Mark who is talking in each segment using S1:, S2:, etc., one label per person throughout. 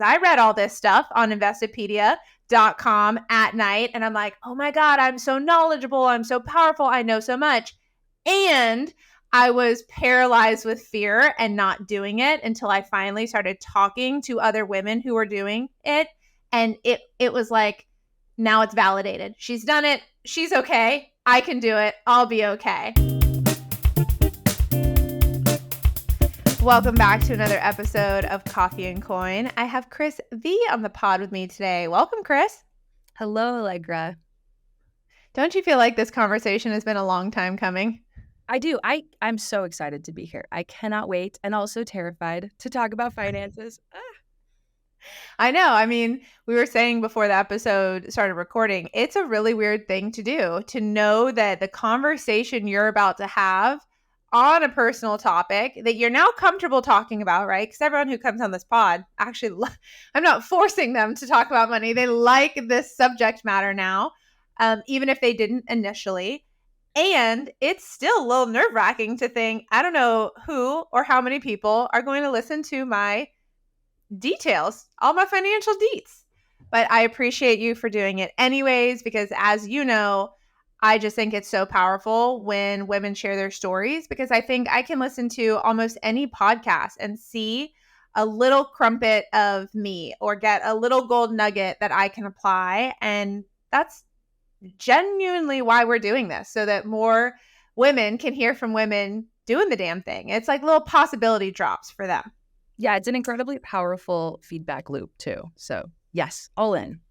S1: I read all this stuff on Investopedia.com at night, and I'm like, oh my God, I'm so knowledgeable. I'm so powerful. I know so much. And I was paralyzed with fear and not doing it until I finally started talking to other women who were doing it. And it was like, now it's validated. She's done it. She's okay. I can do it. I'll be okay. Welcome back to another episode of Coffee and Coin. I have Cris V on the pod with me today. Welcome, Cris.
S2: Hello, Allegra.
S1: Don't you feel like this conversation has been a long time coming?
S2: I do. I'm so excited to be here. I cannot wait, and also terrified to talk about finances.
S1: I know. I mean, we were saying before the episode started recording, it's a really weird thing to do, to know that the conversation you're about to have on a personal topic that you're now comfortable talking about, right? Because everyone who comes on this pod, actually, I'm not forcing them to talk about money. They like this subject matter now, even if they didn't initially. And it's still a little nerve-wracking to think, I don't know who or how many people are going to listen to my details, all my financial deets. But I appreciate you for doing it anyways, because as you know, I just think it's so powerful when women share their stories, because I think I can listen to almost any podcast and see a little crumpet of me or get a little gold nugget that I can apply. And that's genuinely why we're doing this, so that more women can hear from women doing the damn thing. It's like little possibility drops for them.
S2: Yeah, it's an incredibly powerful feedback loop too. So yes, all in.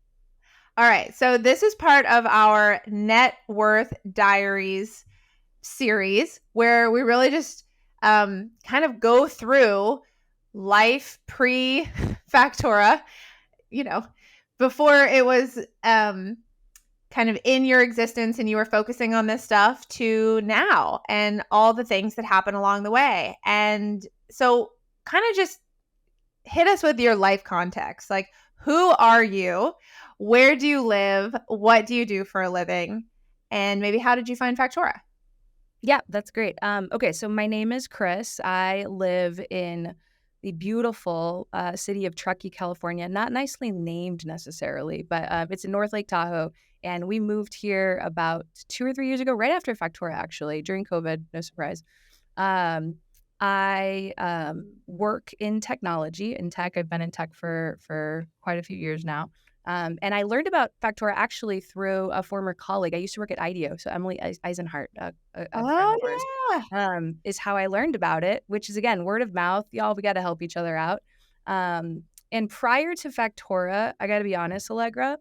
S1: All right. So this is part of our Net Worth Diaries series, where we really just kind of go through life pre-Factora, before it was kind of in your existence and you were focusing on this stuff, to now, and all the things that happen along the way. And so kind of just hit us with your life context. Like, who are you? Where do you live? What do you do for a living? And maybe how did you find Factora?
S2: Yeah, that's great. Okay, so my name is Cris. I live in the beautiful city of Truckee, California. Not nicely named necessarily, but it's in North Lake Tahoe. And we moved here about 2 or 3 years ago, right after Factora, actually, during COVID. No surprise. I work in technology, in tech. I've been in tech for quite a few years now. And I learned about Factora actually through a former colleague. I used to work at IDEO. So Emily Eisenhart, a friend of ours, is how I learned about it, which is, again, word of mouth. Y'all, we got to help each other out. And prior to Factora, I got to be honest, Allegra,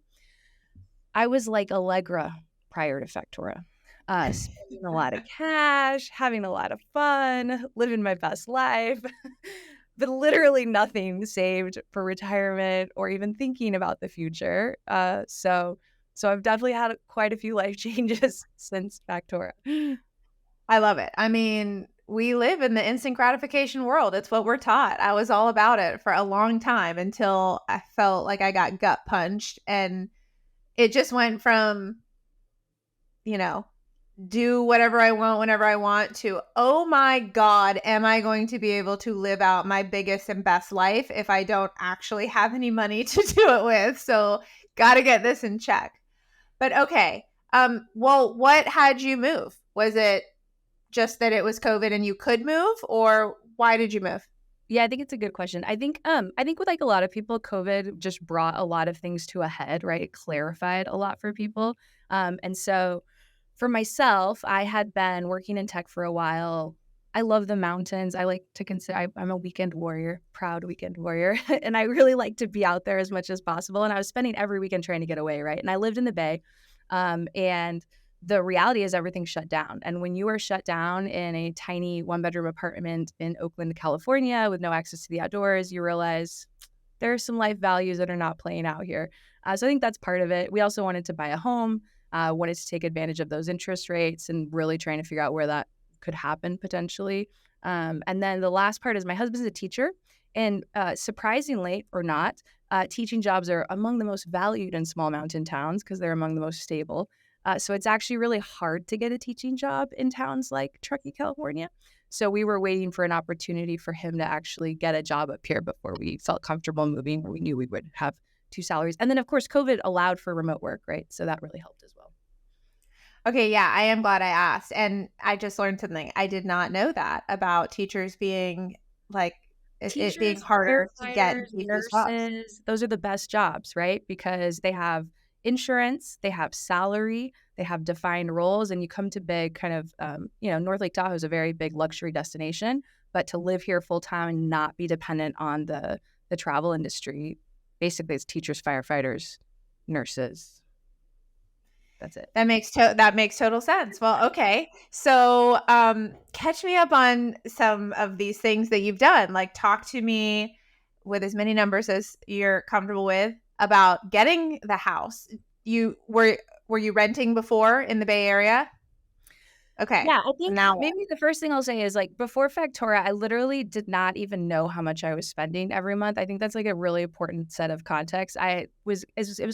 S2: I was like Allegra prior to Factora. Spending a lot of cash, having a lot of fun, living my best life, but literally nothing saved for retirement or even thinking about the future. So I've definitely had quite a few life changes since Factora.
S1: I love it. I mean, we live in the instant gratification world. It's what we're taught. I was all about it for a long time until I felt like I got gut punched, and it just went from, do whatever I want whenever I want, to, oh my God, am I going to be able to live out my biggest and best life if I don't actually have any money to do it with? So got to get this in check. But okay. Well, what had you move? Was it just that it was COVID and you could move, or why did you move?
S2: Yeah, I think it's a good question. I think with like a lot of people, COVID just brought a lot of things to a head, right? It clarified a lot for people. And so for myself, I had been working in tech for a while. I love the mountains. I like to consider, I'm a weekend warrior, proud weekend warrior. And I really like to be out there as much as possible. And I was spending every weekend trying to get away, right? And I lived in the Bay. And the reality is everything's shut down. And when you are shut down in a tiny 1-bedroom apartment in Oakland, California, with no access to the outdoors, you realize there are some life values that are not playing out here. So I think that's part of it. We also wanted to buy a home. Wanted to take advantage of those interest rates and really trying to figure out where that could happen potentially. And then the last part is my husband's a teacher, and surprisingly or not, teaching jobs are among the most valued in small mountain towns because they're among the most stable. So it's actually really hard to get a teaching job in towns like Truckee, California. So we were waiting for an opportunity for him to actually get a job up here before we felt comfortable moving, where we knew we would have two salaries. And then, of course, COVID allowed for remote work, right? So that really helped as well.
S1: Okay, yeah, I am glad I asked. And I just learned something. I did not know that about teachers being like it being
S2: Teachers,
S1: harder to get
S2: firefighters,
S1: these jobs.
S2: nurses, those are the best jobs, right? Because they have insurance, they have salary, they have defined roles, and you come to big kind of, North Lake Tahoe is a very big luxury destination, but to live here full time and not be dependent on the travel industry, basically it's teachers, firefighters, nurses. That's it.
S1: That makes total sense. Well, okay. So, catch me up on some of these things that you've done. Like, talk to me with as many numbers as you're comfortable with about getting the house. You were you renting before in the Bay Area? Okay.
S2: Yeah, I think
S1: Now what?
S2: maybe the first thing I'll say is like before Factora, I literally did not even know how much I was spending every month. I think that's like a really important set of context. It was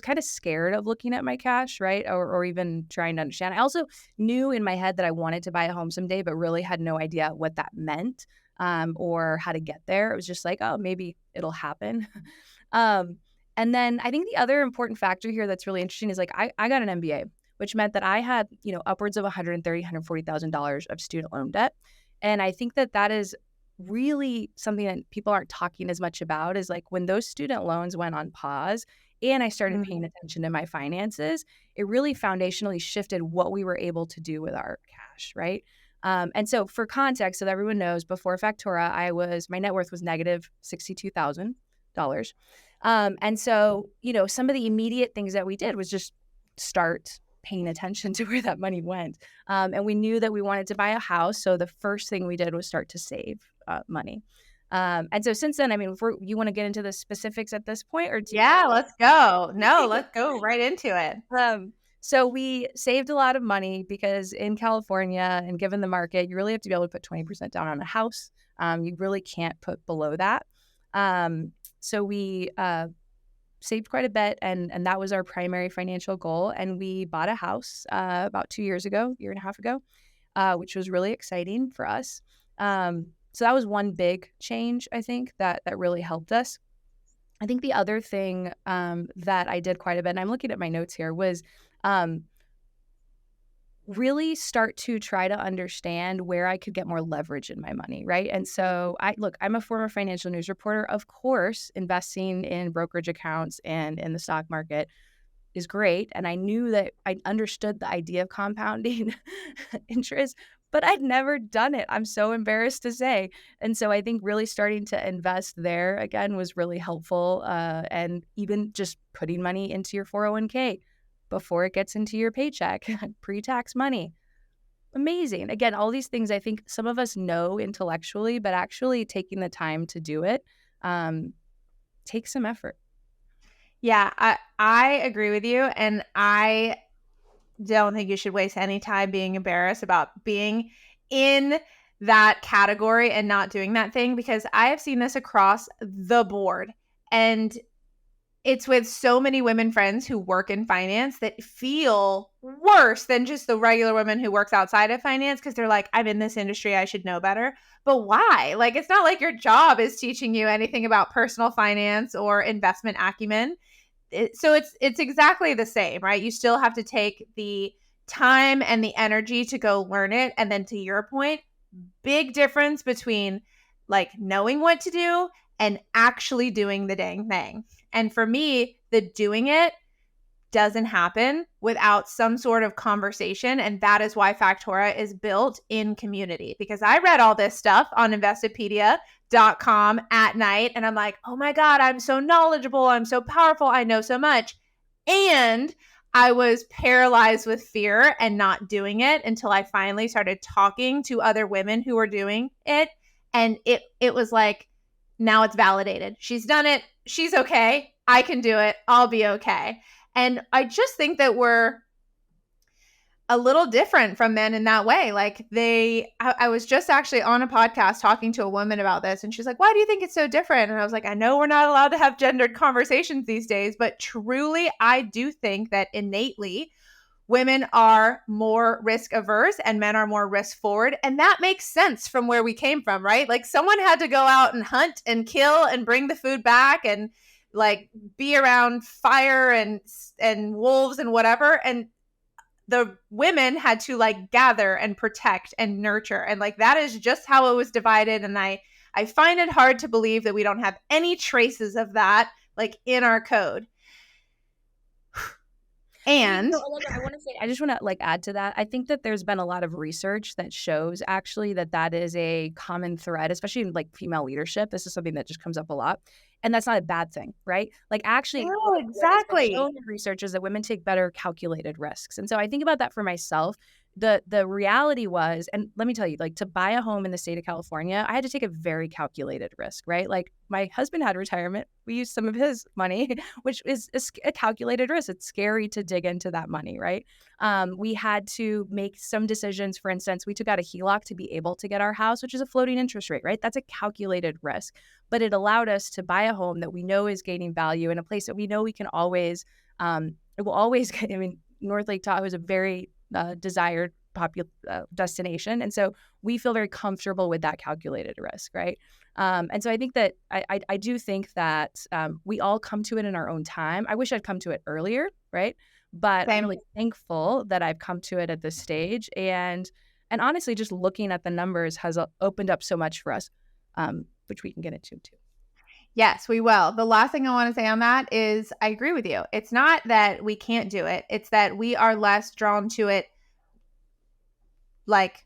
S2: kind of scared of looking at my cash, right? Or even trying to understand. I also knew in my head that I wanted to buy a home someday, but really had no idea what that meant or how to get there. It was just like, oh, maybe it'll happen. um, and then I think the other important factor here that's really interesting is like I got an MBA, which meant that I had, upwards of $130,000, $140,000 of student loan debt. And I think that that is really something that people aren't talking as much about is like when those student loans went on pause and I started paying attention to my finances, it really foundationally shifted what we were able to do with our cash, right? And so for context, so that everyone knows, before Factora, my net worth was negative $62,000. And so, some of the immediate things that we did was just start paying attention to where that money went. And we knew that we wanted to buy a house. So the first thing we did was start to save money. And so since then, I mean, if you want to get into the specifics at this point or
S1: Yeah, let's go. No, let's go right into it.
S2: So we saved a lot of money because in California and given the market, you really have to be able to put 20% down on a house. You really can't put below that. So we saved quite a bit, and that was our primary financial goal. And we bought a house about 2 years ago, year and a half ago, which was really exciting for us. So that was one big change, I think, that really helped us. I think the other thing that I did quite a bit, and I'm looking at my notes here, was really start to try to understand where I could get more leverage in my money, right? And so I'm a former financial news reporter. Of course, investing in brokerage accounts and in the stock market is great. And I knew that I understood the idea of compounding interest, but I'd never done it. I'm so embarrassed to say. And so I think really starting to invest there again was really helpful. And even just putting money into your 401k before it gets into your paycheck, pre-tax money. Amazing. Again, all these things I think some of us know intellectually, but actually taking the time to do it takes some effort.
S1: Yeah, I agree with you. And I don't think you should waste any time being embarrassed about being in that category and not doing that thing, because I have seen this across the board. And it's with so many women friends who work in finance that feel worse than just the regular woman who works outside of finance, because they're like, I'm in this industry, I should know better. But why? Like, it's not like your job is teaching you anything about personal finance or investment acumen. So it's exactly the same, right? You still have to take the time and the energy to go learn it. And then to your point, big difference between like knowing what to do and actually doing the dang thing. And for me, the doing it doesn't happen without some sort of conversation. And that is why Factora is built in community, because I read all this stuff on Investopedia.com at night. And I'm like, oh my God, I'm so knowledgeable. I'm so powerful. I know so much. And I was paralyzed with fear and not doing it until I finally started talking to other women who were doing it. And it was like, now it's validated. She's done it. She's okay. I can do it. I'll be okay. And I just think that we're a little different from men in that way. Like I was just actually on a podcast talking to a woman about this, and she's like, why do you think it's so different? And I was like, I know we're not allowed to have gendered conversations these days, but truly, I do think that innately women are more risk averse and men are more risk forward. And that makes sense from where we came from, right? Like someone had to go out and hunt and kill and bring the food back and like be around fire and wolves and whatever. And the women had to like gather and protect and nurture. And like that is just how it was divided. And I find it hard to believe that we don't have any traces of that like in our code. And
S2: I want to say, I just want to like add to that. I think that there's been a lot of research that shows actually that is a common thread, especially in like female leadership. This is something that just comes up a lot. And that's not a bad thing, right? Like actually,
S1: no,
S2: what has been
S1: exactly.
S2: shown in research is that women take better calculated risks. And so I think about that for myself. The reality was, and let me tell you, like to buy a home in the state of California, I had to take a very calculated risk, right? Like my husband had retirement. We used some of his money, which is a calculated risk. It's scary to dig into that money, right? We had to make some decisions. For instance, we took out a HELOC to be able to get our house, which is a floating interest rate, right? That's a calculated risk, but it allowed us to buy a home that we know is gaining value in a place that we know we can always, it will always, I mean, North Lake Tahoe is a very desired destination. And so we feel very comfortable with that calculated risk, right? And so I think that I do think that we all come to it in our own time. I wish I'd come to it earlier, right? But
S1: Same.
S2: I'm really thankful that I've come to it at this stage. And honestly, just looking at the numbers has opened up so much for us, which we can get into too.
S1: Yes, we will. The last thing I want to say on that is I agree with you. It's not that we can't do it. It's that we are less drawn to it like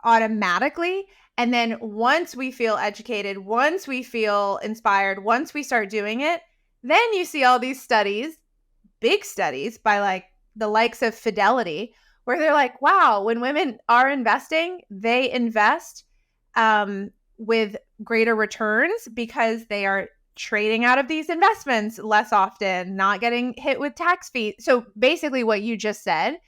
S1: automatically. And then once we feel educated, once we feel inspired, once we start doing it, then you see all these studies, big studies by like the likes of Fidelity, where they're like, wow, when women are investing, they invest with greater returns because they are trading out of these investments less often, not getting hit with tax fees. So basically what you just said,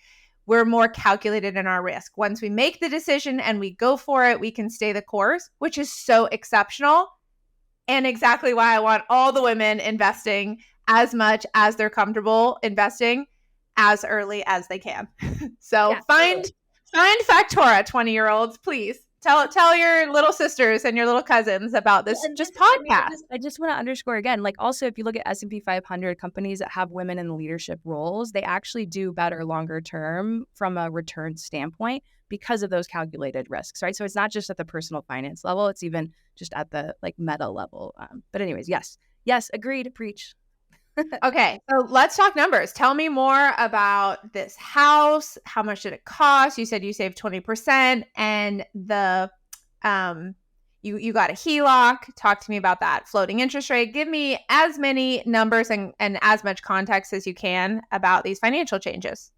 S1: we're more calculated in our risk. Once we make the decision and we go for it, we can stay the course, which is so exceptional. And exactly why I want all the women investing as much as they're comfortable investing as early as they can. So
S2: Yeah,
S1: find Factora, 20-year-olds, please. Tell your little sisters and your little cousins about this just podcast.
S2: I just want to underscore again, like also if you look at S&P 500 companies that have women in leadership roles, they actually do better longer term from a return standpoint because of those calculated risks, right? So it's not just at the personal finance level, it's even just at the like meta level. But anyways, yes, agreed, preach.
S1: Okay, so let's talk numbers. Tell me more about this house. How much did it cost? You said you saved 20% and the you got a HELOC. Talk to me about that floating interest rate. Give me as many numbers and as much context as you can about these financial changes.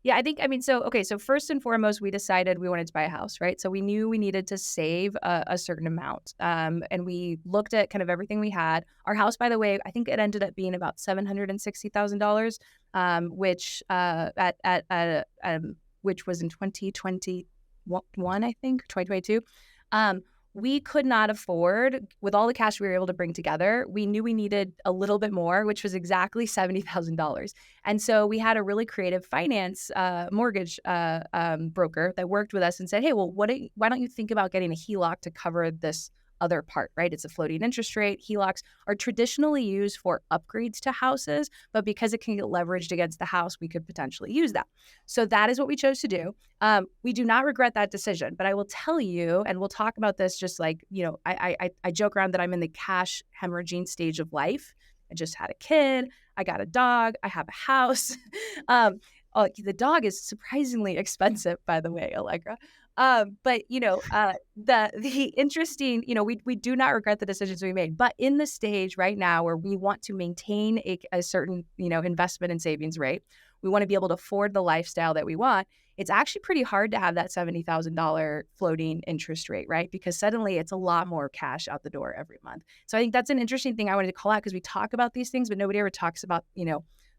S2: Yeah, so first and foremost, we decided we wanted to buy a house, right? So we knew we needed to save a certain amount. And we looked at kind of everything we had. Our house, by the way, I think it ended up being about $760,000, which was in 2021, I think, 2022. We could not afford, with all the cash we were able to bring together, we knew we needed a little bit more, which was exactly $70,000. And so we had a really creative finance mortgage broker that worked with us and said, hey, well, why don't you think about getting a HELOC to cover this other part, right? It's a floating interest rate. HELOCs are traditionally used for upgrades to houses, but because it can get leveraged against the house, we could potentially use that. So that is what we chose to do. We do not regret that decision, but I will tell you, and we'll talk about this just like, I joke around that I'm in the cash hemorrhaging stage of life. I just had a kid. I got a dog. I have a house. The dog is surprisingly expensive, by the way, Allegra. But the interesting, we do not regret the decisions we made, but in the stage right now where we want to maintain a certain, investment and savings rate, we want to be able to afford the lifestyle that we want. It's actually pretty hard to have that $70,000 floating interest rate, right? Because suddenly it's a lot more cash out the door every month. So I think that's an interesting thing I wanted to call out because we talk about these things, but nobody ever talks about,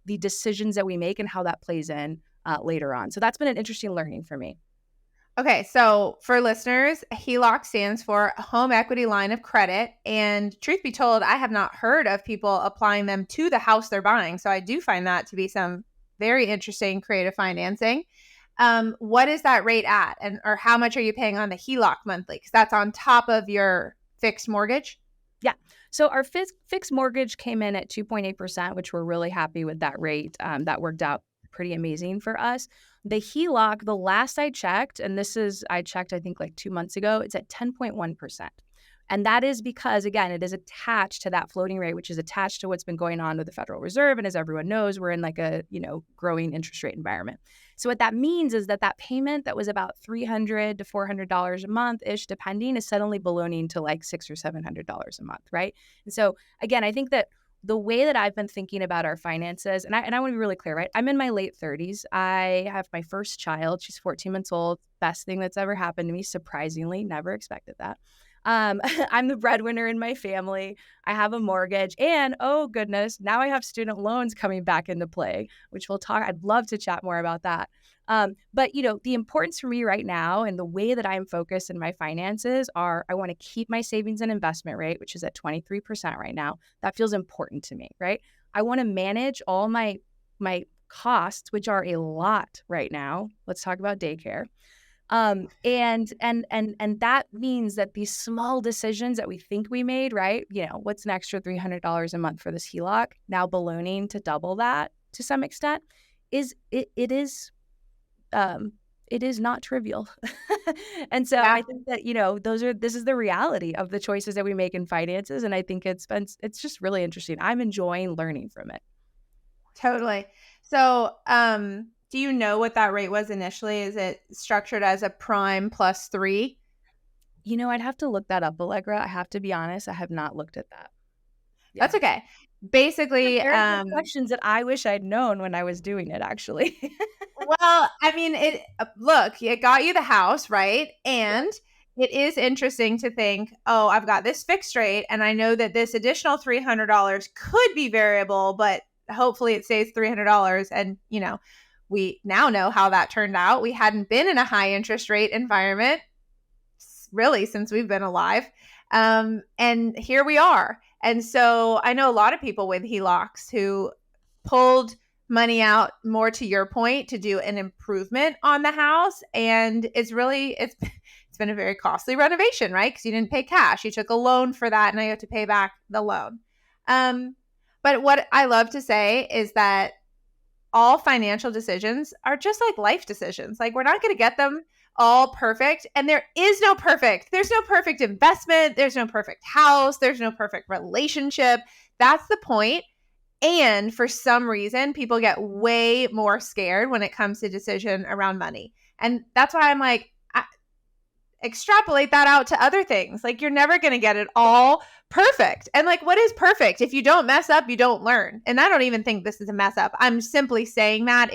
S2: the decisions that we make and how that plays in later on. So that's been an interesting learning for me.
S1: Okay, so for listeners, HELOC stands for Home Equity Line of Credit. And truth be told, I have not heard of people applying them to the house they're buying. So I do find that to be some very interesting creative financing. What is that rate at? And or how much are you paying on the HELOC monthly? Because that's on top of your fixed mortgage.
S2: Yeah. So our fixed mortgage came in at 2.8%, which we're really happy with that rate. That worked out pretty amazing for us. The HELOC, the last I checked, and I checked, I think like 2 months ago, it's at 10.1%. And that is because, again, it is attached to that floating rate, which is attached to what's been going on with the Federal Reserve. And as everyone knows, we're in like a, growing interest rate environment. So what that means is that payment that was about $300 to $400 a month-ish, depending, is suddenly ballooning to like $600 or $700 a month, right? And so, again, I think that the way that I've been thinking about our finances, and I want to be really clear, right? I'm in my late 30s. I have my first child. She's 14 months old. Best thing that's ever happened to me, surprisingly. Never expected that. I'm the breadwinner in my family. I have a mortgage, and oh goodness, now I have student loans coming back into play, which we'll talk. I'd love to chat more about that. But the importance for me right now and the way that I'm focused in my finances are I want to keep my savings and investment rate, which is at 23% right now. That feels important to me, right? I want to manage all my costs, which are a lot right now. Let's talk about daycare. And that means that these small decisions that we think we made, right? What's an extra $300 a month for this HELOC, now ballooning to double that to some extent, it is not trivial. And so
S1: Yeah,
S2: I think that, this is the reality of the choices that we make in finances. And I think it's just really interesting. I'm enjoying learning from it.
S1: totally. So, do you know what that rate was initially? Is it structured as a prime plus 3?
S2: I'd have to look that up, Allegra. I have to be honest. I have not looked at that. Yeah.
S1: That's okay. Basically,
S2: Very good questions that I wish I'd known when I was doing it, actually.
S1: well, I mean, it got you the house, right? And it is interesting to think, oh, I've got this fixed rate, and I know that this additional $300 could be variable, but hopefully it stays $300. And, we now know how that turned out. We hadn't been in a high interest rate environment really since we've been alive. And here we are. And so I know a lot of people with HELOCs who pulled money out, more to your point, to do an improvement on the house. And it's been a very costly renovation, right? Because you didn't pay cash. You took a loan for that, and now you have to pay back the loan. But what I love to say is that all financial decisions are just like life decisions. Like, we're not going to get them all perfect. And there's no perfect investment. There's no perfect house. There's no perfect relationship. That's the point. And for some reason, people get way more scared when it comes to decision around money. And that's why I'm like, extrapolate that out to other things. Like, you're never going to get it all perfect. And like, what is perfect? If you don't mess up, you don't learn. And I don't even think this is a mess up. I'm simply saying that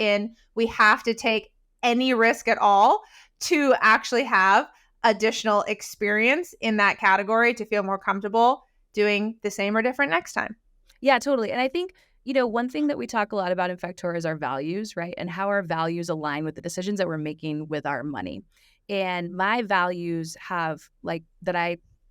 S1: we have to take any risk at all to actually have additional experience in that category to feel more comfortable doing the same or different next time.
S2: Yeah, totally. And I think, one thing that we talk a lot about in Factora is our values, right? And how our values align with the decisions that we're making with our money. And my values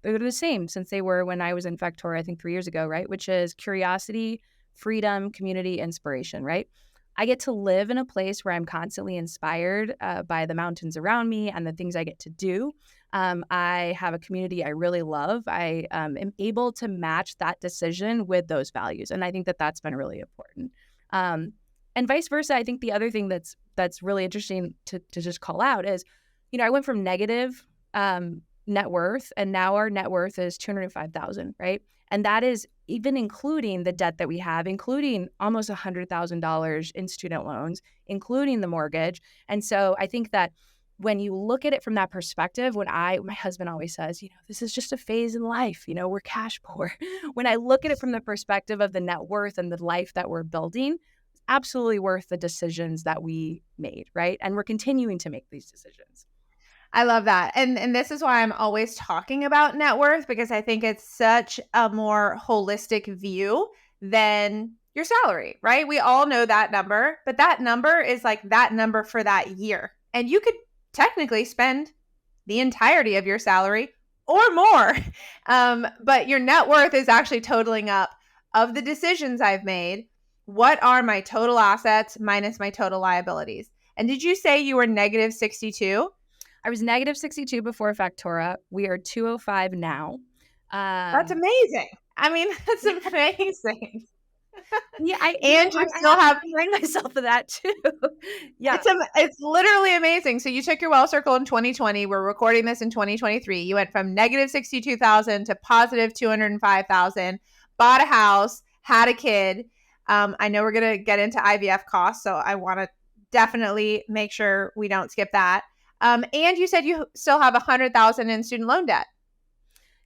S2: they're the same since they were when I was in Factora, I think 3 years ago, right? Which is curiosity, freedom, community, inspiration, right? I get to live in a place where I'm constantly inspired by the mountains around me and the things I get to do. I have a community I really love. I am able to match that decision with those values. And I think that that's been really important. And vice versa, I think the other thing that's really interesting to just call out is, I went from negative net worth, and now our net worth is $205,000, right? And that is even including the debt that we have, including almost $100,000 in student loans, including the mortgage. And so I think that when you look at it from that perspective, my husband always says, this is just a phase in life, we're cash poor. When I look at it from the perspective of the net worth and the life that we're building, it's absolutely worth the decisions that we made, right? And we're continuing to make these decisions.
S1: I love that. And this is why I'm always talking about net worth, because I think it's such a more holistic view than your salary, right? We all know that number, but that number is like that number for that year. And you could technically spend the entirety of your salary or more. But your net worth is actually totaling up of the decisions I've made, what are my total assets minus my total liabilities? And did you say you were negative 62?
S2: I was negative 62 before Factora. We are 205 now.
S1: That's amazing. I mean, that's amazing.
S2: Yeah,
S1: And you
S2: I
S1: still
S2: have to
S1: have
S2: remind myself of that too. Yeah.
S1: it's literally amazing. So you took your well circle in 2020. We're recording this in 2023. You went from negative 62,000 to positive 205,000, bought a house, had a kid. I know we're going to get into IVF costs, so I want to definitely make sure we don't skip that. And you said you still have 100,000 in student loan debt.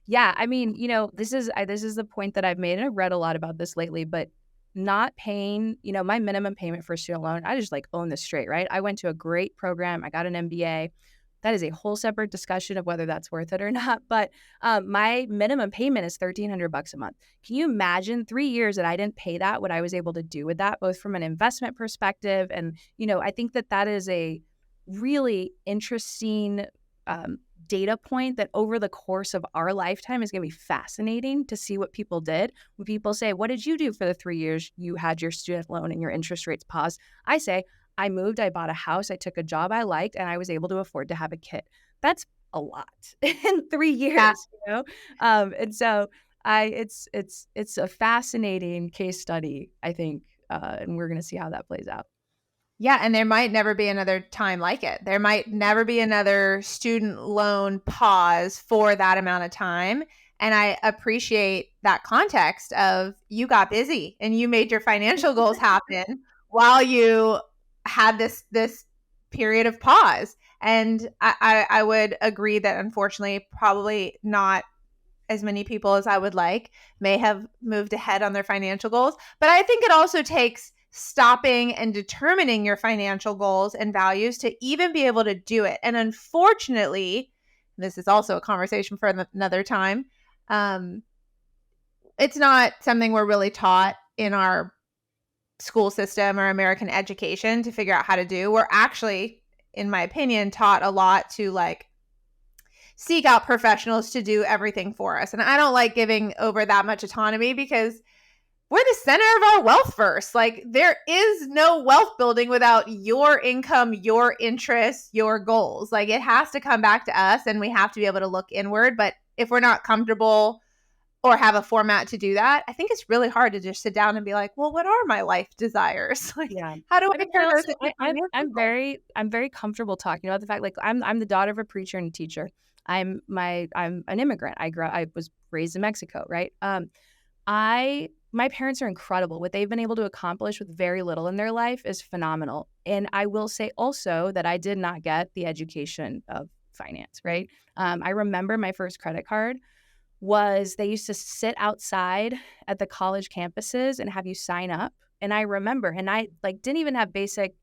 S2: Yeah, I mean, this is the point that I've made, and I've read a lot about this lately, but not paying, my minimum payment for student loan, I just like own this straight, right? I went to a great program. I got an MBA. That is a whole separate discussion of whether that's worth it or not. But my minimum payment is $1,300 a month. Can you imagine 3 years that I didn't pay that? What I was able to do with that, both from an investment perspective, and I think that is a really interesting data point that over the course of our lifetime is going to be fascinating to see what people did. When people say, what did you do for the 3 years you had your student loan and your interest rates paused? I say, I moved, I bought a house, I took a job I liked, and I was able to afford to have a kid. That's a lot in 3
S1: Yeah.
S2: years, And so it's a fascinating case study, I think, and we're going to see how that plays out.
S1: Yeah, and there might never be another time like it. There might never be another student loan pause for that amount of time. And I appreciate that context of you got busy and you made your financial goals happen while you had this period of pause. And I would agree that unfortunately, probably not as many people as I would like may have moved ahead on their financial goals. But I think it also takes stopping and determining your financial goals and values to even be able to do it. And unfortunately, this is also a conversation for another time. It's not something we're really taught in our school system or American education to figure out how to do. We're actually, in my opinion, taught a lot to like seek out professionals to do everything for us. And I don't like giving over that much autonomy because we're the center of our wealth first. Like there is no wealth building without your income, your interests, your goals. Like it has to come back to us and we have to be able to look inward. But if we're not comfortable or have a format to do that, I think it's really hard to just sit down and be like, well, what are my life desires? Like,
S2: Yeah.
S1: how do
S2: I
S1: I
S2: mean,
S1: turn those into
S2: I'm
S1: financial?
S2: very comfortable talking about the fact, like, I'm the daughter of a preacher and a teacher. I'm an immigrant. I was raised in Mexico, right? My parents are incredible. What they've been able to accomplish with very little in their life is phenomenal. And I will say also that I did not get the education of finance, right? I remember my first credit card was they used to sit outside at the college campuses and have you sign up. And I remember, and I like didn't even have basic,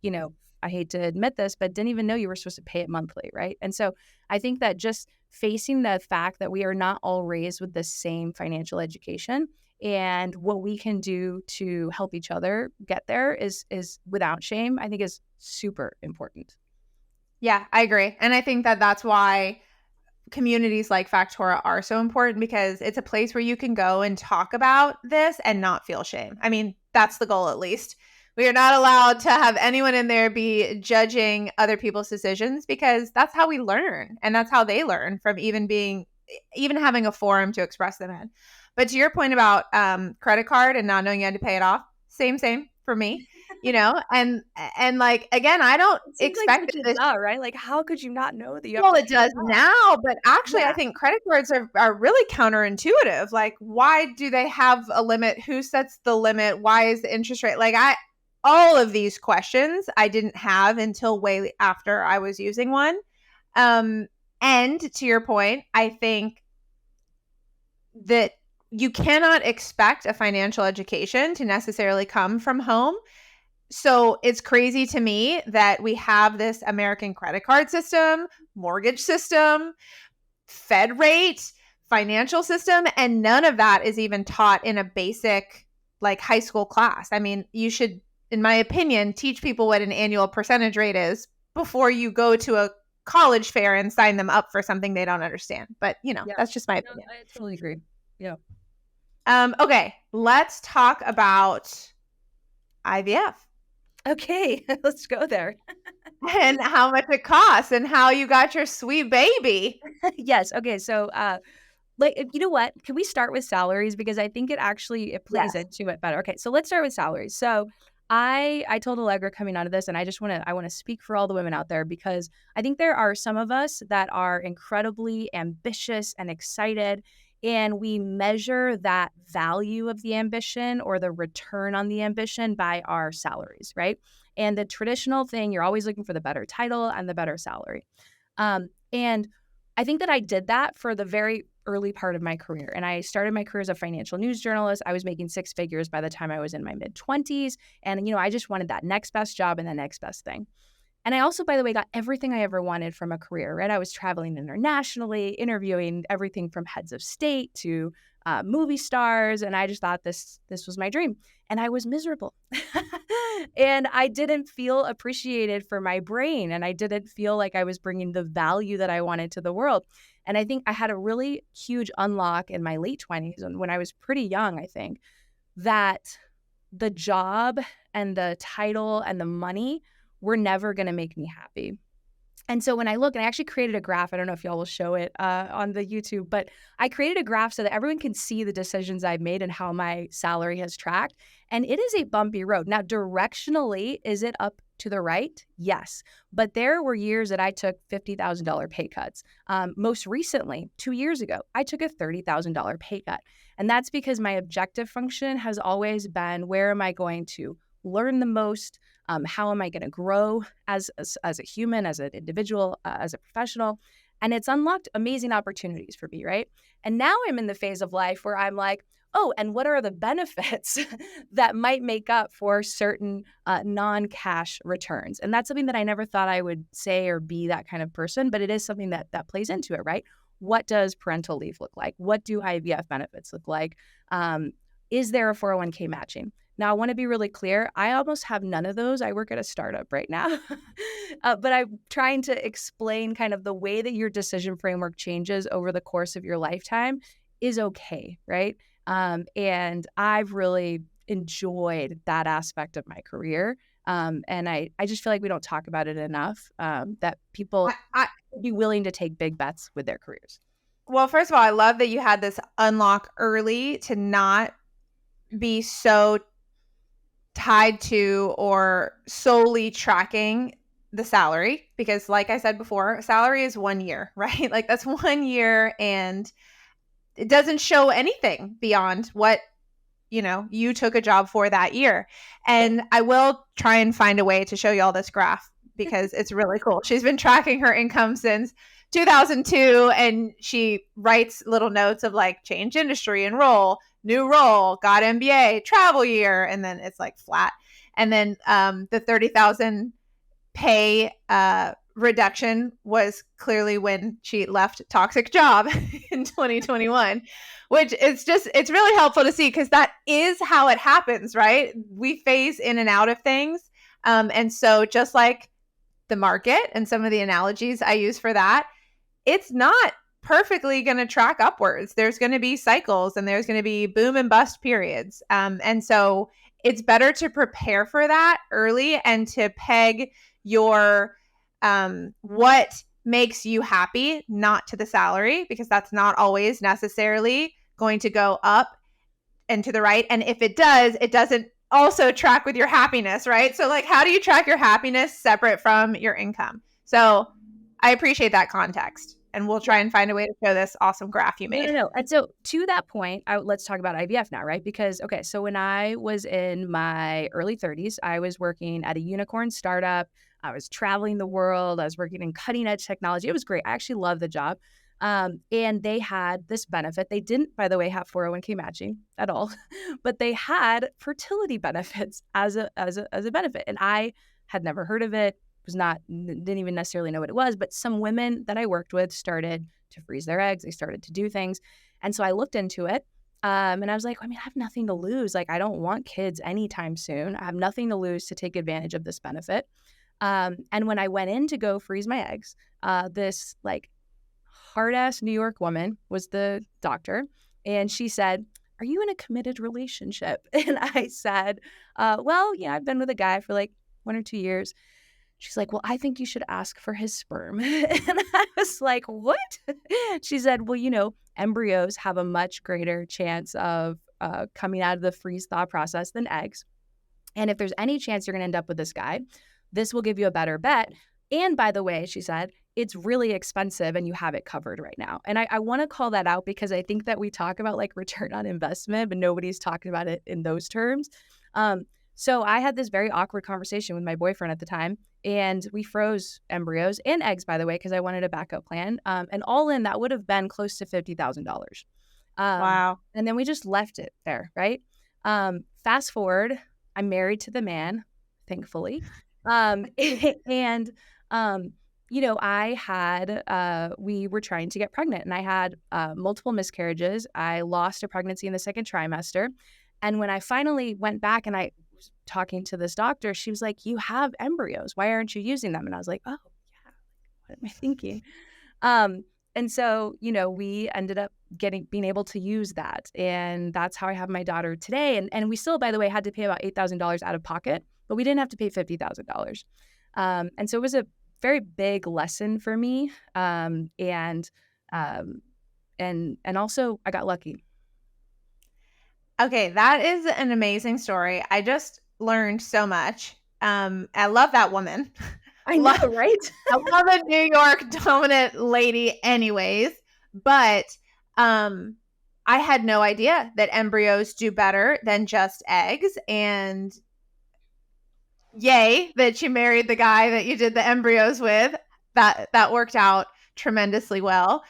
S2: I hate to admit this, but didn't even know you were supposed to pay it monthly, right? And so I think that just facing the fact that we are not all raised with the same financial education and what we can do to help each other get there is without shame, I think is super important.
S1: Yeah, I agree. And I think that that's why communities like Factora are so important because it's a place where you can go and talk about this and not feel shame. I mean, that's the goal at least. We are not allowed to have anyone in there be judging other people's decisions because that's how we learn and that's how they learn from even having a forum to express them in. But to your point about credit card and not knowing you had to pay it off, same for me, and like again, I don't
S2: It seems like
S1: expect
S2: such a
S1: this.
S2: duh, right? Like, how could you not know that you have
S1: Well,
S2: to
S1: it
S2: pay it
S1: does
S2: off?
S1: now, but actually, I
S2: Yeah.
S1: think credit cards are really counterintuitive. Like, why do they have a limit? Who sets the limit? Why is the interest rate? All of these questions I didn't have until way after I was using one. And to your point, I think that you cannot expect a financial education to necessarily come from home. So it's crazy to me that we have this American credit card system, mortgage system, Fed rate, financial system, and none of that is even taught in a basic like high school class. I mean, you should, in my opinion, teach people what an annual percentage rate is before you go to a college fair and sign them up for something they don't understand. But,
S2: Yeah.
S1: that's just my
S2: No,
S1: opinion.
S2: I totally agree. Yeah.
S1: Okay, let's talk about IVF
S2: Okay, let's go there.
S1: and how much it costs and how you got your sweet baby.
S2: Yes. Okay. So, like, you know what? Can we start with salaries because I think it plays
S1: Yes.
S2: into it better. Okay, so let's start with salaries. So, I told Allegra coming out of this, and I want to speak for all the women out there because I think there are some of us that are incredibly ambitious and excited, and we measure that value of the ambition or the return on the ambition by our salaries, right? And the traditional thing, you're always looking for the better title and the better salary. And I think that I did that for the very early part of my career. And I started my career as a financial news journalist. I was making six figures by the time I was in my mid 20s. And, I just wanted that next best job and the next best thing. And I also, by the way, got everything I ever wanted from a career, right? I was traveling internationally, interviewing everything from heads of state to movie stars. And I just thought this was my dream. And I was miserable. And I didn't feel appreciated for my brain. And I didn't feel like I was bringing the value that I wanted to the world. And I think I had a really huge unlock in my late 20s and when I was pretty young, I think, that the job and the title and the money were never going to make me happy. And so when I look, and I actually created a graph, I don't know if y'all will show it on the YouTube, but I created a graph so that everyone can see the decisions I've made and how my salary has tracked. And it is a bumpy road. Now, directionally, is it up to the right? Yes. But there were years that I took $50,000 pay cuts. Most recently, 2 years ago, I took a $30,000 pay cut. And that's because my objective function has always been, where am I going to learn the most? How am I going to grow as a human, as an individual, as a professional? And it's unlocked amazing opportunities for me, right? And now I'm in the phase of life where I'm like, oh, and what are the benefits that might make up for certain non-cash returns? And that's something that I never thought I would say or be that kind of person, but it is something that plays into it, right? What does parental leave look like? What do IVF benefits look like? Is there a 401k matching? Now, I want to be really clear. I almost have none of those. I work at a startup right now. But I'm trying to explain kind of the way that your decision framework changes over the course of your lifetime is okay, right? And I've really enjoyed that aspect of my career. And I just feel like we don't talk about it enough, that people
S1: I
S2: be willing to take big bets with their careers.
S1: Well, first of all, I love that you had this unlock early to not be so tied to or solely tracking the salary because like I said before, salary is 1 year, right? Like that's 1 year and it doesn't show anything beyond what you took a job for that year. And I will try and find a way to show you all this graph because it's really cool. She's been tracking her income since 2002 and she writes little notes of like change industry, enroll, new role, got MBA, travel year, and then it's like flat. And then the 30,000 pay reduction was clearly when she left toxic job in 2021, which it's really helpful to see because that is how it happens, right? We phase in and out of things. And so just like the market and some of the analogies I use for that, it's not perfectly going to track upwards. There's going to be cycles and there's going to be boom and bust periods. And so it's better to prepare for that early and to peg your what makes you happy, not to the salary, because that's not always necessarily going to go up and to the right. And if it does, it doesn't also track with your happiness, right? So like, how do you track your happiness separate from your income? So I appreciate that context. And we'll try and find a way to show this awesome graph you made.
S2: No. And so to that point, let's talk about IVF now, right? Because, okay, so when I was in my early 30s, I was working at a unicorn startup. I was traveling the world. I was working in cutting edge technology. It was great. I actually loved the job. And they had this benefit. They didn't, by the way, have 401k matching at all, but they had fertility benefits as a benefit. And I had never heard of it. Didn't even necessarily know what it was, but some women that I worked with started to freeze their eggs. They started to do things. And so I looked into it and I was like, I mean, I have nothing to lose. Like, I don't want kids anytime soon. I have nothing to lose to take advantage of this benefit. And when I went in to go freeze my eggs, this like hard ass New York woman was the doctor. And she said, are you in a committed relationship? And I said, well, yeah, I've been with a guy for like 1 or 2 years. She's like, well, I think you should ask for his sperm. And I was like, what? She said, well, embryos have a much greater chance of coming out of the freeze thaw process than eggs. And if there's any chance you're going to end up with this guy, this will give you a better bet. And by the way, she said, it's really expensive and you have it covered right now. And I want to call that out because I think that we talk about like return on investment, but nobody's talking about it in those terms. So I had this very awkward conversation with my boyfriend at the time, and we froze embryos and eggs, by the way, because I wanted a backup plan. And all in, that would have been close to $50,000.
S1: Wow.
S2: And then we just left it there, right? Fast forward, I'm married to the man, thankfully. And we were trying to get pregnant, and I had multiple miscarriages. I lost a pregnancy in the second trimester. And when I finally went back and I was talking to this doctor, she was like, you have embryos. Why aren't you using them? And I was like, oh, yeah, what am I thinking? And so, we ended up being able to use that. And that's how I have my daughter today. And we still, by the way, had to pay about $8,000 out of pocket, but we didn't have to pay $50,000. And so it was a very big lesson for me. And also I got lucky.
S1: Okay, that is an amazing story. I just learned so much. I love that woman.
S2: I know, right?
S1: I love a New York dominant lady anyways, but I had no idea that embryos do better than just eggs, and yay that you married the guy that you did the embryos with. That worked out tremendously well.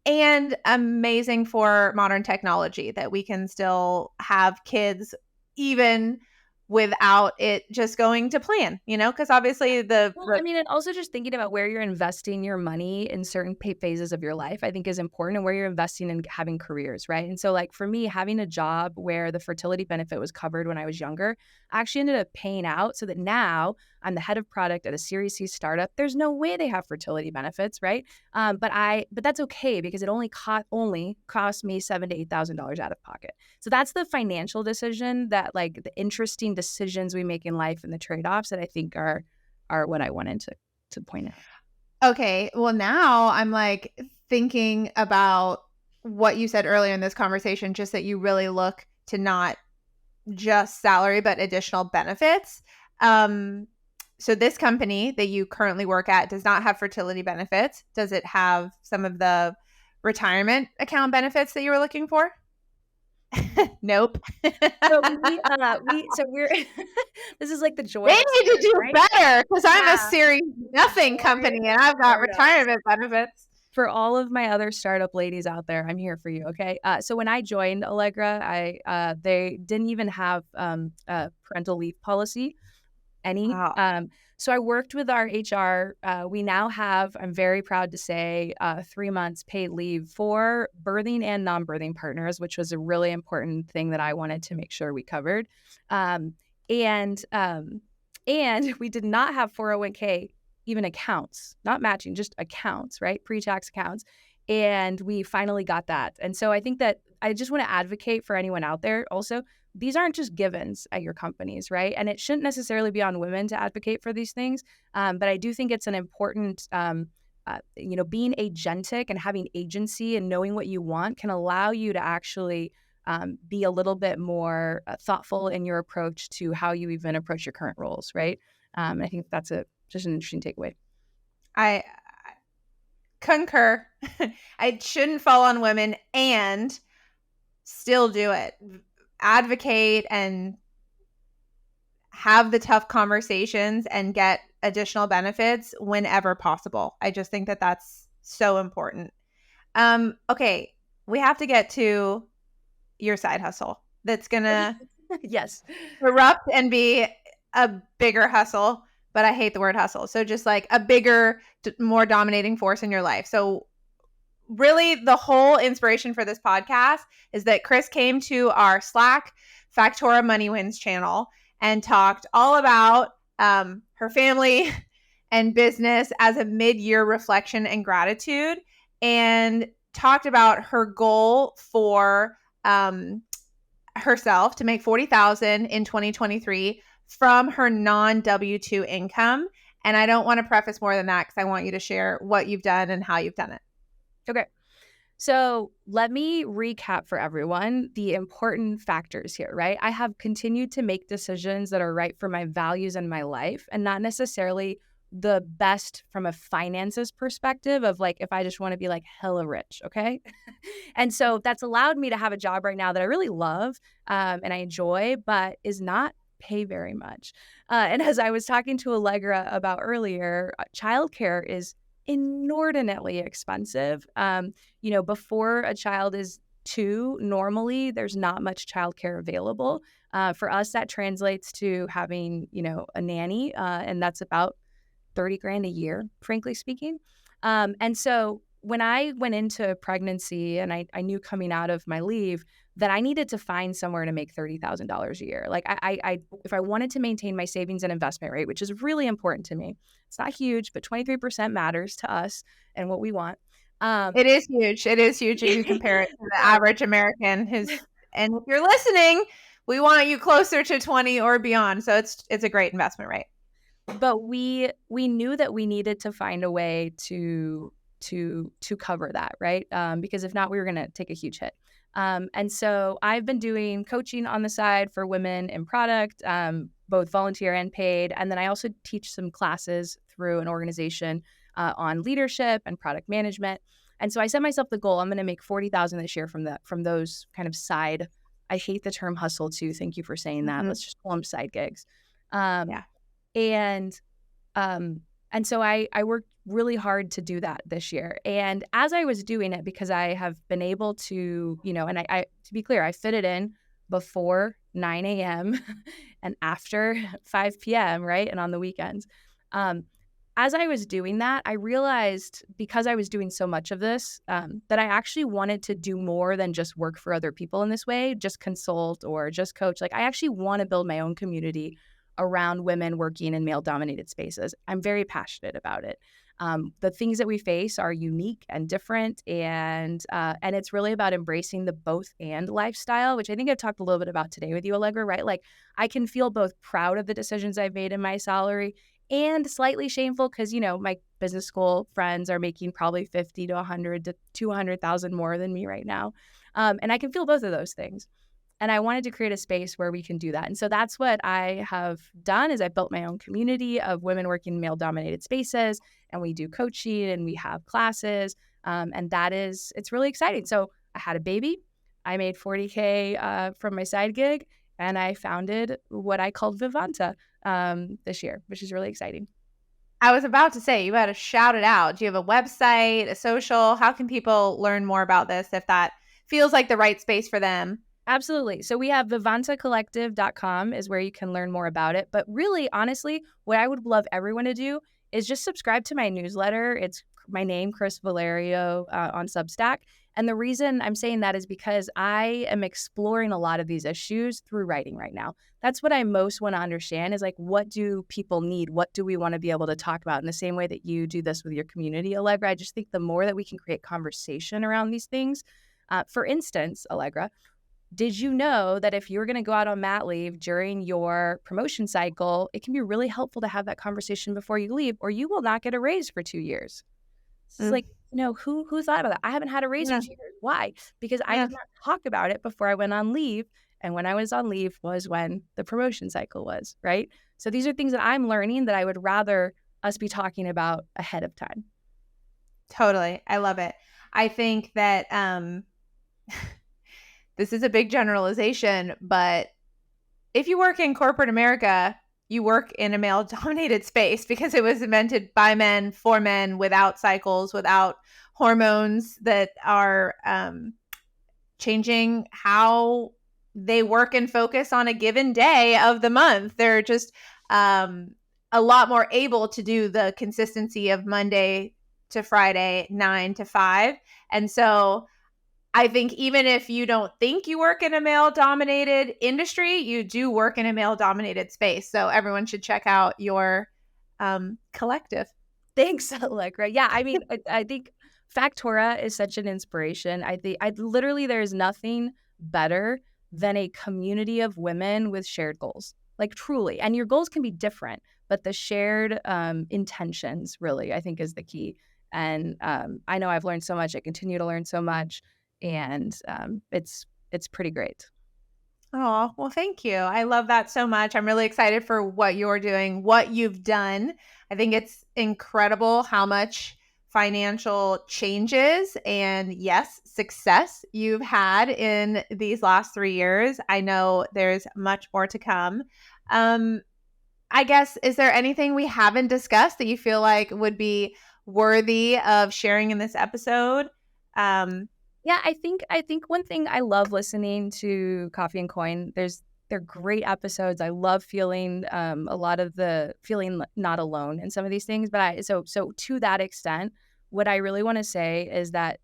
S1: And amazing for modern technology that we can still have kids even without it just going to plan, because obviously
S2: and also just thinking about where you're investing your money in certain phases of your life, I think is important, and where you're investing in having careers, right? And so like for me, having a job where the fertility benefit was covered when I was younger actually ended up paying out, so that now I'm the head of product at a Series C startup. There's no way they have fertility benefits, right? But that's okay because it only cost me $7,000 to $8,000 out of pocket. So that's the financial decision, that like the interesting decisions we make in life and the trade-offs that I think are what I wanted to point out.
S1: Okay, well now I'm like thinking about what you said earlier in this conversation, just that you really look to not just salary but additional benefits. So this company that you currently work at does not have fertility benefits. Does it have some of the retirement account benefits that you were looking for? Nope.
S2: So we're this is like the joy.
S1: They need to do
S2: right?
S1: better because I'm a Series nothing company and I've got retirement benefits.
S2: For all of my other startup ladies out there, I'm here for you. Okay. So when I joined Allegra, they didn't even have a parental leave policy.
S1: Wow.
S2: So I worked with our HR. We now have, I'm very proud to say, 3 months paid leave for birthing and non-birthing partners, which was a really important thing that I wanted to make sure we covered. And we did not have 401k, even accounts, not matching, just accounts, right? Pre-tax accounts. And we finally got that. And so I think that I just want to advocate for anyone out there also. These aren't just givens at your companies, right? And it shouldn't necessarily be on women to advocate for these things. But I do think it's an important, being agentic and having agency and knowing what you want can allow you to actually be a little bit more thoughtful in your approach to how you even approach your current roles, right? I think that's just an interesting takeaway.
S1: I concur. It shouldn't fall on women, and still do it. Advocate and have the tough conversations and get additional benefits whenever possible. I just think that that's so important. Okay, we have to get to your side hustle that's gonna
S2: yes,
S1: erupt and be a bigger hustle, but I hate the word hustle. So just like a bigger, more dominating force in your life. So really the whole inspiration for this podcast is that Cris came to our Slack Factora Money Wins channel and talked all about her family and business as a mid-year reflection and gratitude, and talked about her goal for um, herself to make 40,000 in 2023 from her non W2 income. And I don't want to preface more than that because I want you to share what you've done and how you've done it.
S2: Okay. So let me recap for everyone the important factors here, right? I have continued to make decisions that are right for my values and my life, and not necessarily the best from a finances perspective of like, if I just want to be like hella rich, okay? And so that's allowed me to have a job right now that I really love and I enjoy, but is not pay very much. And as I was talking to Allegra about earlier, childcare is inordinately expensive. Before a child is 2, normally there's not much childcare available. For us, that translates to having, a nanny, and that's about 30 grand a year, frankly speaking. And so when I went into pregnancy and I knew coming out of my leave that I needed to find somewhere to make $30,000 a year. Like if I wanted to maintain my savings and investment rate, which is really important to me, it's not huge, but 23% matters to us and what we want.
S1: It is huge. It is huge if you compare it to the average American who's, and if you're listening, we want you closer to 20 or beyond. So it's a great investment rate.
S2: But we knew that we needed to find a way to cover that, right? Because if not, we were going to take a huge hit. And so I've been doing coaching on the side for women in product, both volunteer and paid. And then I also teach some classes through an organization on leadership and product management. And so I set myself the goal, I'm going to make 40,000 this year from those kind of side. I hate the term hustle too. Thank you for saying that. Let's just call them side gigs.
S1: Yeah.
S2: And so I worked really hard to do that this year. And as I was doing it, because I have been able to, and I to be clear, I fit it in before 9 a.m. and after 5 p.m., right? And on the weekends. As I was doing that, I realized because I was doing so much of this, that I actually wanted to do more than just work for other people in this way, just consult or just coach. Like I actually want to build my own community around women working in male-dominated spaces. I'm very passionate about it. The things that we face are unique and different, and it's really about embracing the both and lifestyle, which I think I've talked a little bit about today with you, Allegra, right? Like I can feel both proud of the decisions I've made in my salary and slightly shameful because, my business school friends are making probably 50 to 100 to 200,000 more than me right now. And I can feel both of those things. And I wanted to create a space where we can do that. And so that's what I have done is I built my own community of women working in male-dominated spaces, and we do coaching and we have classes. And it's really exciting. So I had a baby. I made 40K from my side gig, and I founded what I called Vivanta this year, which is really exciting.
S1: I was about to say, you got to shout it out. Do you have a website, a social? How can people learn more about this if that feels like the right space for them?
S2: Absolutely. So we have vivantacollective.com is where you can learn more about it. But really, honestly, what I would love everyone to do is just subscribe to my newsletter. It's my name, Cris Valerio, on Substack. And the reason I'm saying that is because I am exploring a lot of these issues through writing right now. That's what I most want to understand is like, what do people need? What do we want to be able to talk about in the same way that you do this with your community, Allegra? I just think the more that we can create conversation around these things, for instance, Allegra, did you know that if you're going to go out on mat leave during your promotion cycle, it can be really helpful to have that conversation before you leave, or you will not get a raise for 2 years? It's like, who thought about that? I haven't had a raise for 2 years. Why? Because I did not talk about it before I went on leave. And when I was on leave was when the promotion cycle was, right? So these are things that I'm learning that I would rather us be talking about ahead of time.
S1: Totally. I love it. I think that this is a big generalization, but if you work in corporate America, you work in a male-dominated space because it was invented by men, for men, without cycles, without hormones that are changing how they work and focus on a given day of the month. They're just a lot more able to do the consistency of Monday to Friday, 9 to 5. And so I think even if you don't think you work in a male-dominated industry, you do work in a male-dominated space. So everyone should check out your collective.
S2: Thanks, Allegra. Yeah, I mean, I think Factora is such an inspiration. I think literally there's nothing better than a community of women with shared goals. Like truly. And your goals can be different, but the shared intentions really, I think, is the key. And I know I've learned so much. I continue to learn so much, and it's pretty great.
S1: Oh, well, thank you. I love that so much. I'm really excited for what you're doing, what you've done. I think it's incredible how much financial changes and, yes, success you've had in these last 3 years. I know there's much more to come. Um, I guess, is there anything we haven't discussed that you feel like would be worthy of sharing in this episode? Um,
S2: Yeah, I think one thing I love listening to Coffee and Coin. They're great episodes. I love feeling a lot of the feeling not alone in some of these things. But so to that extent, what I really want to say is that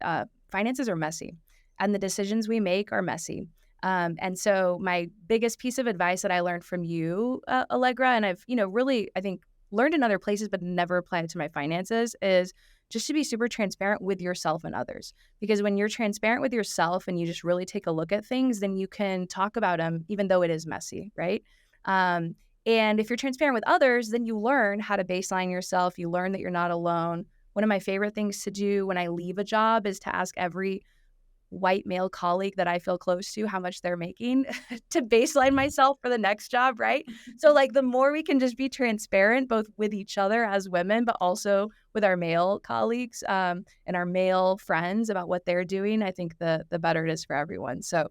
S2: finances are messy, and the decisions we make are messy. And so my biggest piece of advice that I learned from you, Allegra, and I've really I think learned in other places but never applied it to my finances, is just to be super transparent with yourself and others. Because when you're transparent with yourself and you just really take a look at things, then you can talk about them, even though it is messy, right? Um, and if you're transparent with others, then you learn how to baseline yourself. You learn that you're not alone. One of my favorite things to do when I leave a job is to ask every white male colleague that I feel close to how much they're making to baseline myself for the next job, right? So like the more we can just be transparent both with each other as women, but also with our male colleagues and our male friends about what they're doing, I think the better it is for everyone. So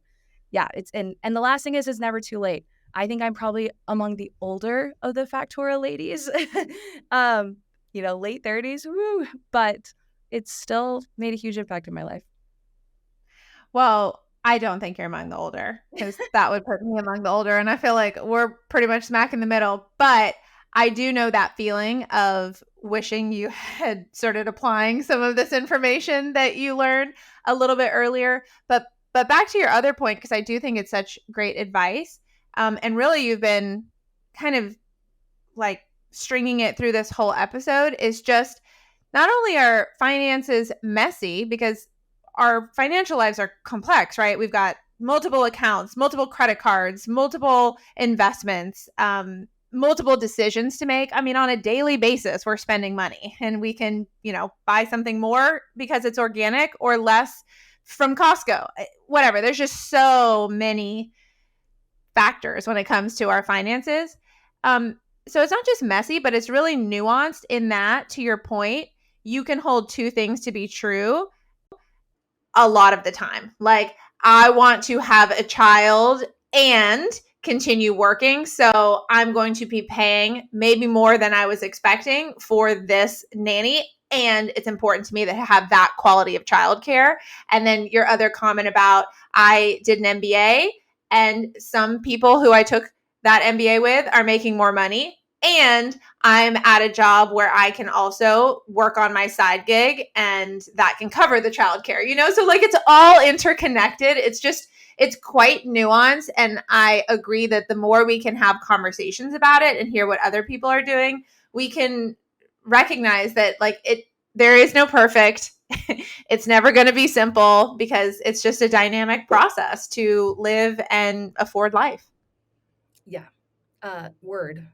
S2: yeah, and the last thing is it's never too late. I think I'm probably among the older of the Factorial ladies. um, late 30s, woo, but it's still made a huge impact in my life.
S1: Well, I don't think you're among the older because that would put me among the older. And I feel like we're pretty much smack in the middle. But I do know that feeling of wishing you had started applying some of this information that you learned a little bit earlier. But back to your other point, because I do think it's such great advice. And really, you've been kind of like stringing it through this whole episode is just not only are finances messy because our financial lives are complex, right? We've got multiple accounts, multiple credit cards, multiple investments, multiple decisions to make. I mean, on a daily basis, we're spending money and we can, buy something more because it's organic or less from Costco, whatever. There's just so many factors when it comes to our finances. So it's not just messy, but it's really nuanced in that, to your point, you can hold two things to be true a lot of the time. Like, I want to have a child and continue working. So I'm going to be paying maybe more than I was expecting for this nanny. And it's important to me to have that quality of childcare. And then your other comment about I did an MBA, and some people who I took that MBA with are making more money. And I'm at a job where I can also work on my side gig and that can cover the childcare, So like it's all interconnected. It's quite nuanced. And I agree that the more we can have conversations about it and hear what other people are doing, we can recognize that there is no perfect. It's never going to be simple because it's just a dynamic process to live and afford life.
S2: Yeah. Word.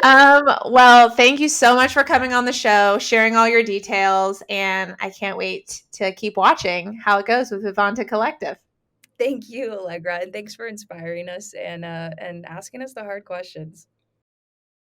S1: Well, thank you so much for coming on the show, sharing all your details, and I can't wait to keep watching how it goes with Vivanta Collective.
S2: Thank you, Allegra, and thanks for inspiring us and asking us the hard questions.